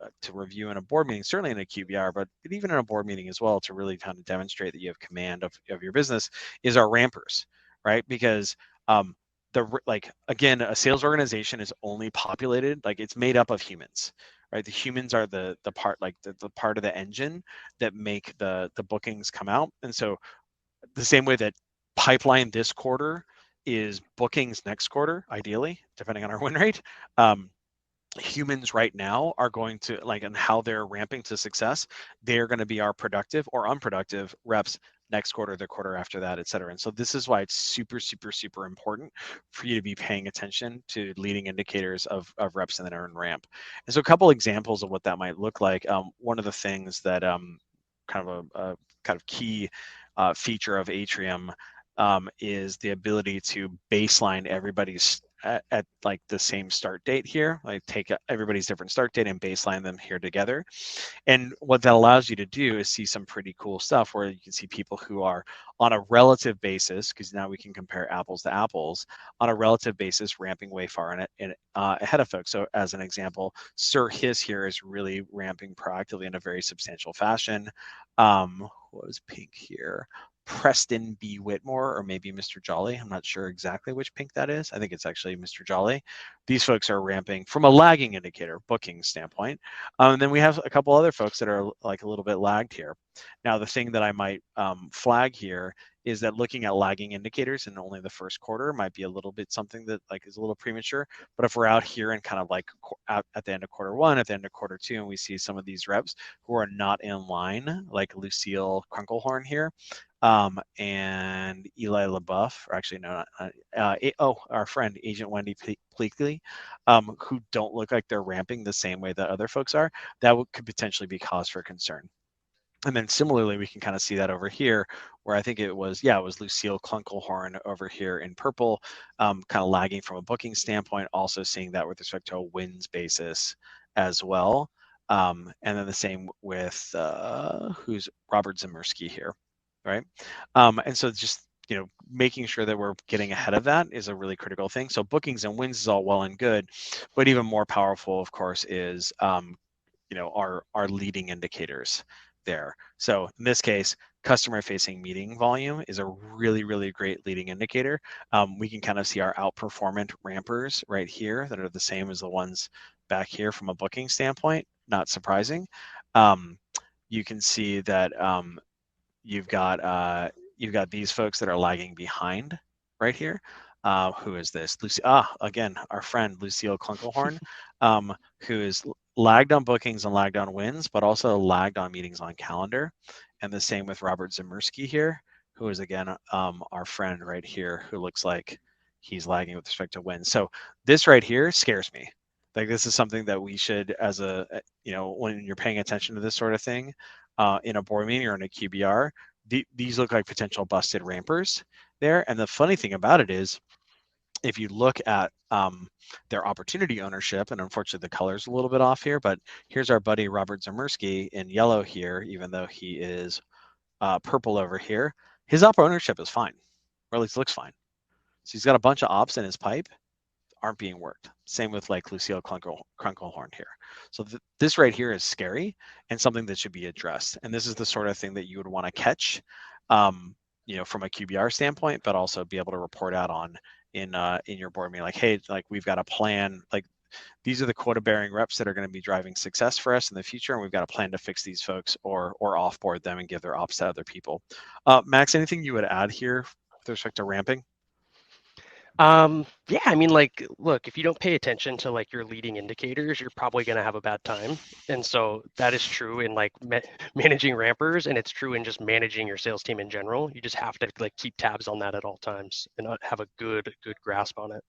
in a board meeting, certainly in a QBR, but even in a board meeting as well, to really kind of demonstrate that you have command of your business, is our rampers, right? Because again, a sales organization is only populated, like it's made up of humans, right? The humans are the part, like the part of the engine that make the bookings come out. And so the same way that pipeline this quarter is bookings next quarter, ideally, depending on our win rate. Humans right now are going to, like, and how they're ramping to success, they're going to be our productive or unproductive reps next quarter, the quarter after that, et cetera. And so this is why it's super, super, super important for you to be paying attention to leading indicators of reps in the earn ramp. And so a couple examples of what that might look like. One of the things that kind of key feature of Atrium is the ability to baseline everybody's at like the same start date here, like take everybody's different start date and baseline them here together. And what that allows you to do is see some pretty cool stuff where you can see people who are on a relative basis, because now we can compare apples to apples, on a relative basis ramping way far in ahead of folks. So as an example, Sir Hiss here is really ramping proactively in a very substantial fashion. What was pink here? Preston B. Whitmore, or maybe Mr. Jolly. I'm not sure exactly which pink that is. I think it's actually Mr. Jolly. These folks are ramping from a lagging indicator, booking standpoint. And then we have a couple other folks that are like a little bit lagged here. Now, the thing that I might flag here is that looking at lagging indicators in only the first quarter might be a little bit something that like is a little premature. But if we're out here and kind of like at the end of quarter one, at the end of quarter two, and we see some of these reps who are not in line, like Lucille Krunkelhorn here, and Eli LaBeouf, or actually no, our friend Agent Wendy Pleakley, who don't look like they're ramping the same way that other folks are, that could potentially be cause for concern. And then similarly, we can kind of see that over here, where I think it was Lucille Klunkelhorn over here in purple, kind of lagging from a booking standpoint, also seeing that with respect to a wins basis as well. And then the same with who's Robert Zemersky here, right? And so just making sure that we're getting ahead of that is a really critical thing. So bookings and wins is all well and good, but even more powerful, of course, is our leading indicators there. So in this case, customer facing meeting volume is a really, really great leading indicator. We can kind of see our outperformant rampers right here that are the same as the ones back here from a booking standpoint. Not surprising. You can see that you've got these folks that are lagging behind right here. Who is this? Lucy. Again, our friend Lucille Klunkelhorn, who is lagged on bookings and lagged on wins, but also lagged on meetings on calendar. And the same with Robert Zemersky here, who is again our friend right here, who looks like he's lagging with respect to wins. So this right here scares me. Like this is something that we should, as when you're paying attention to this sort of thing, in a board meeting or in a QBR, these look like potential busted rampers there. And the funny thing about it is, if you look at their opportunity ownership, and unfortunately the color's a little bit off here, but here's our buddy Robert Zemersky in yellow here, even though he is purple over here, his op ownership is fine, or at least looks fine. So he's got a bunch of ops in his pipe, aren't being worked. Same with like Lucille Krunkelhorn here. So this right here is scary and something that should be addressed. And this is the sort of thing that you would want to catch, from a QBR standpoint, but also be able to report out on in your board meeting, like, hey, like we've got a plan, like these are the quota bearing reps that are going to be driving success for us in the future, and we've got a plan to fix these folks or offboard them and give their ops to other people. Max, anything you would add here with respect to ramping? Yeah, I mean, like, look, if you don't pay attention to like your leading indicators, you're probably going to have a bad time. And so that is true in like managing rampers, and it's true in just managing your sales team in general. You just have to like keep tabs on that at all times and have a good grasp on it.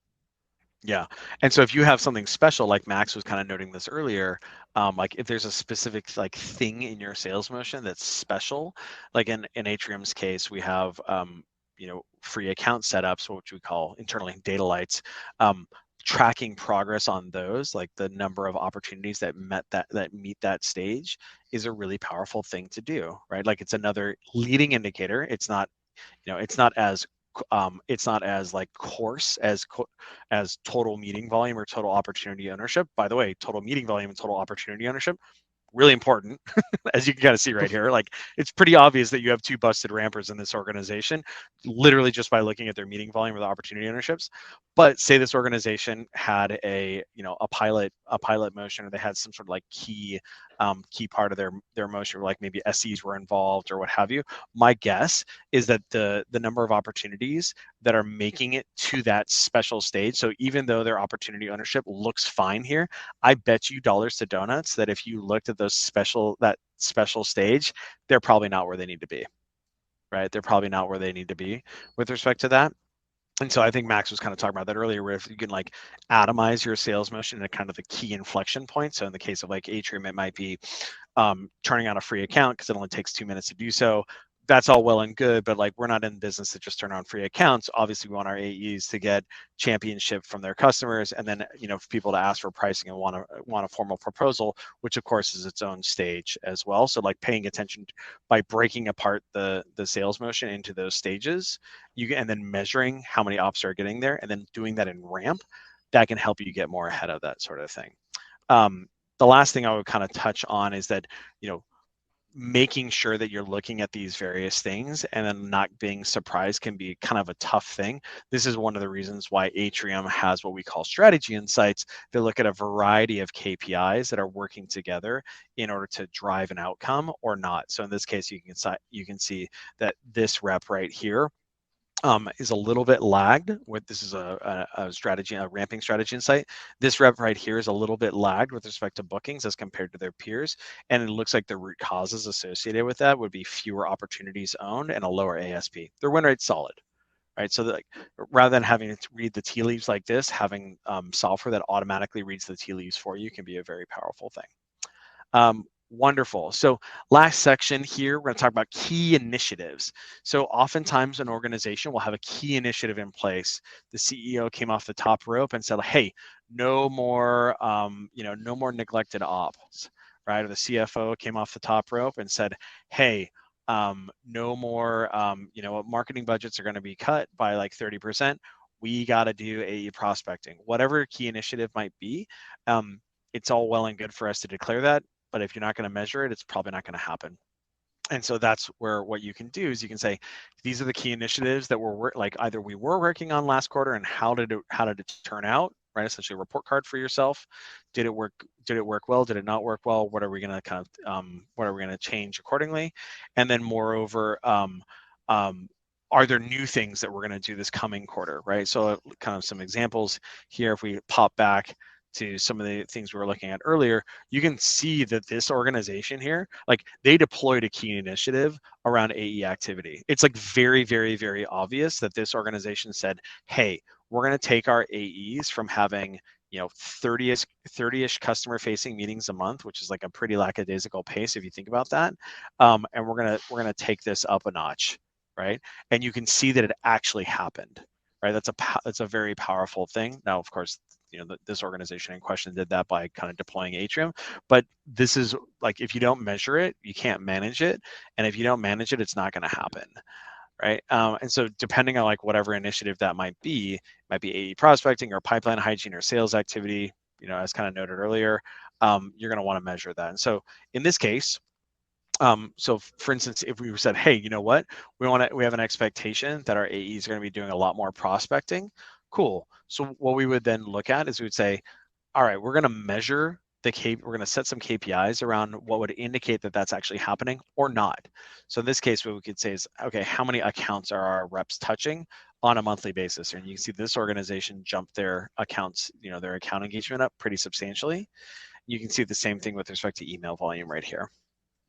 Yeah. And so if you have something special, like Max was kind of noting this earlier, like if there's a specific like thing in your sales motion that's special, like in Atrium's case, we have free account setups, which we call internally data lights. Tracking progress on those, like the number of opportunities that meet that stage, is a really powerful thing to do, right? Like it's another leading indicator. It's not as like coarse as total meeting volume or total opportunity ownership. By the way, total meeting volume and total opportunity ownership, really important, as you can kind of see right here. Like it's pretty obvious that you have two busted rampers in this organization, literally just by looking at their meeting volume or the opportunity ownerships. But say this organization had a pilot motion, or they had some sort of like key part of their motion, or like maybe SEs were involved or what have you. My guess is that the number of opportunities that are making it to that special stage, so even though their opportunity ownership looks fine here, I bet you dollars to donuts that if you looked at that special stage, they're probably not where they need to be, right? They're probably not where they need to be with respect to that. And so I think Max was kind of talking about that earlier, where if you can like atomize your sales motion at kind of the key inflection point. So in the case of like Atrium, it might be turning on a free account because it only takes 2 minutes to do so. That's all well and good, but like we're not in business to just turn on free accounts. Obviously, we want our AEs to get championship from their customers, and then for people to ask for pricing and want a formal proposal, which of course is its own stage as well. So like paying attention by breaking apart the sales motion into those stages, and then measuring how many ops are getting there, and then doing that in ramp, that can help you get more ahead of that sort of thing. The last thing I would kind of touch on is that making sure that you're looking at these various things and then not being surprised can be kind of a tough thing. This is one of the reasons why Atrium has what we call strategy insights. They look at a variety of KPIs that are working together in order to drive an outcome or not. So in this case, you can see that this rep right here is a little bit lagged with, this is a strategy, a ramping strategy insight. This rep right here is a little bit lagged with respect to bookings as compared to their peers. And it looks like the root causes associated with that would be fewer opportunities owned and a lower ASP. Their win rate's solid, right? So like, rather than having to read the tea leaves like this, having software that automatically reads the tea leaves for you can be a very powerful thing. Wonderful. So last section here, we're going to talk about key initiatives. So oftentimes an organization will have a key initiative in place. The CEO came off the top rope and said, hey, no more, no more neglected ops, right? Or the CFO came off the top rope and said, hey, no more, marketing budgets are going to be cut by like 30%. We got to do AE prospecting, whatever key initiative might be. It's all well and good for us to declare that, but if you're not going to measure it, it's probably not going to happen. And so that's where what you can do is you can say, these are the key initiatives that we're like either we were working on last quarter and how did it turn out, right? Essentially a report card for yourself. Did it work well? Did it not work well? What are we going to what are we going to change accordingly? And then moreover, are there new things that we're going to do this coming quarter, right? So kind of some examples here, if we pop back to some of the things we were looking at earlier, you can see that this organization here, like they deployed a key initiative around AE activity. It's like very, very, very obvious that this organization said, hey, we're going to take our AEs from having 30-ish customer facing meetings a month, which is like a pretty lackadaisical pace if you think about that, and we're gonna take this up a notch, right? And you can see that it actually happened, right? That's a very powerful thing. Now, of course, this organization in question did that by kind of deploying Atrium, but this is like, if you don't measure it, you can't manage it, and if you don't manage it, it's not going to happen, right? And so depending on like whatever initiative that might be AE prospecting or pipeline hygiene or sales activity, as kind of noted earlier, you're going to want to measure that. And so in this case, so for instance, if we said, hey, you know what, we have an expectation that our AEs are going to be doing a lot more prospecting. Cool. So what we would then look at is we would say, all right, we're going to measure we're going to set some KPIs around what would indicate that that's actually happening or not. So in this case, what we could say is, okay, how many accounts are our reps touching on a monthly basis? And you can see this organization jumped their accounts, their account engagement up pretty substantially. You can see the same thing with respect to email volume right here,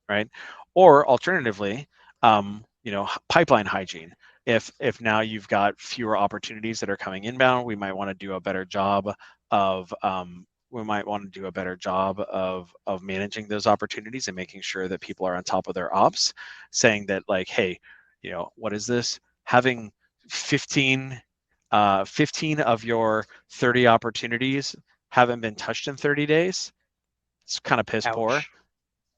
right? Or alternatively, pipeline hygiene. If now you've got fewer opportunities that are coming inbound, we might want to do a better job of managing those opportunities and making sure that people are on top of their ops, saying that like, hey, what is this? Having 15 of your 30 opportunities haven't been touched in 30 days. It's kind of piss poor.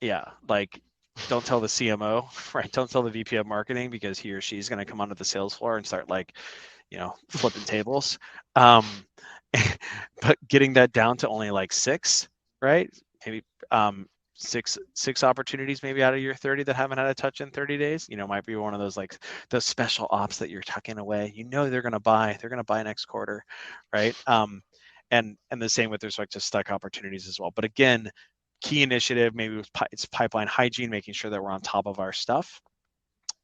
Yeah, like don't tell the CMO, right? Don't tell the VP of marketing, because he or she's going to come onto the sales floor and start like, flipping tables. But getting that down to only like 6, right? Maybe six opportunities maybe out of your 30 that haven't had a touch in 30 days, might be one of those like those special ops that you're tucking away. They're going to buy next quarter, right? And the same with respect to stuck opportunities as well. But again, key initiative, maybe it's pipeline hygiene, making sure that we're on top of our stuff.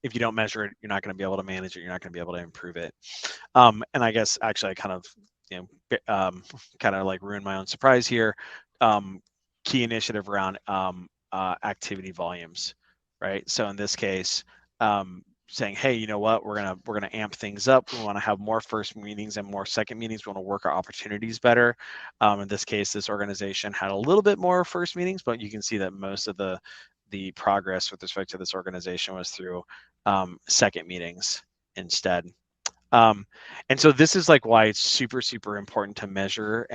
If you don't measure it, you're not going to be able to manage it. You're not going to be able to improve it. And I guess actually I kind of like ruined my own surprise here. Key initiative around activity volumes, right? So in this case, saying, hey, you know what, we're gonna amp things up. We want to have more first meetings and more second meetings. We want to work our opportunities better. In this case, this organization had a little bit more first meetings, but you can see that most of the progress with respect to this organization was through second meetings instead. And so this is like why it's super, super important to measure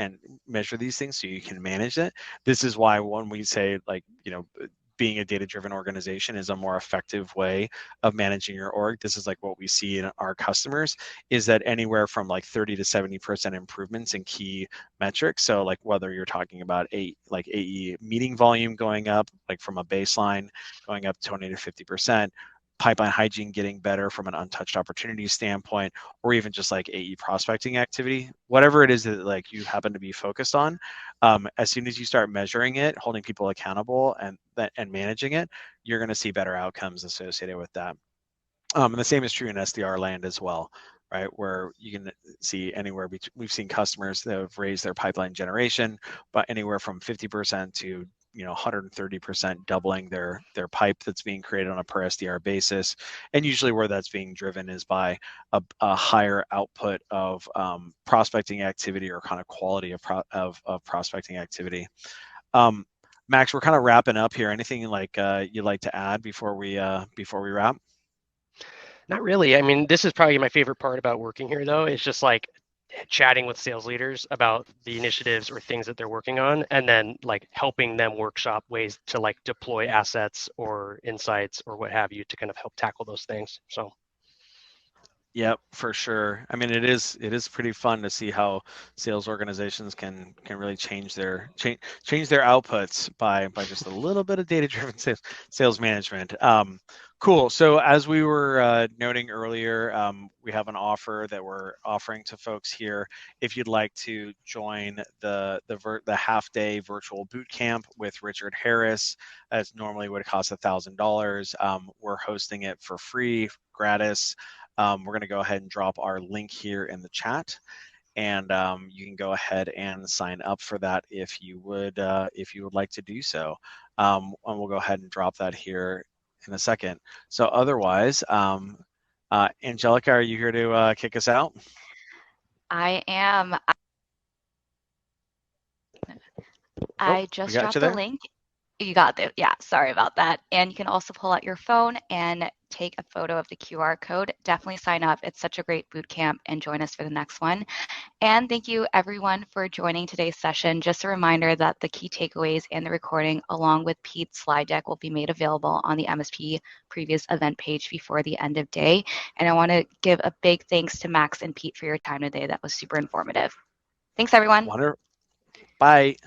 these things so you can manage it. This is why when we say like, being a data-driven organization is a more effective way of managing your org. This is like what we see in our customers, is that anywhere from like 30 to 70% improvements in key metrics. So like whether you're talking about like AE meeting volume going up, like from a baseline going up 20 to 50%, pipeline hygiene getting better from an untouched opportunity standpoint, or even just like AE prospecting activity, whatever it is that like you happen to be focused on, as soon as you start measuring it, holding people accountable and managing it, you're going to see better outcomes associated with that. And the same is true in SDR land as well, right? Where you can see anywhere between, we've seen customers that have raised their pipeline generation, but anywhere from 50% to 130%, doubling their pipe that's being created on a per SDR basis. And usually where that's being driven is by a higher output of prospecting activity, or kind of quality of prospecting activity. Max, we're kind of wrapping up here. Anything like you'd like to add before we wrap? Not really. I mean, this is probably my favorite part about working here, though. It's just like chatting with sales leaders about the initiatives or things that they're working on, and then like helping them workshop ways to like deploy assets or insights or what have you to kind of help tackle those things. So Yep, for sure. I mean, it is pretty fun to see how sales organizations can really change their outputs by just a little bit of data-driven sales management. Cool. So as we were noting earlier, we have an offer that we're offering to folks here. If you'd like to join the half-day virtual boot camp with Richard Harris, as normally would cost $1,000, we're hosting it for free, gratis. We're going to go ahead and drop our link here in the chat, and you can go ahead and sign up for that if you would like to do so. And we'll go ahead and drop that here in a second. So otherwise, Angelica, are you here to kick us out? I am. I just dropped the link. You got it. Yeah, sorry about that. And you can also pull out your phone and take a photo of the QR code. Definitely sign up. It's such a great boot camp, and join us for the next one. And thank you everyone for joining today's session. Just a reminder that the key takeaways and the recording along with Pete's slide deck will be made available on the MSP previous event page before the end of day. And I want to give a big thanks to Max and Pete for your time today. That was super informative. Thanks everyone. Wonderful. Bye.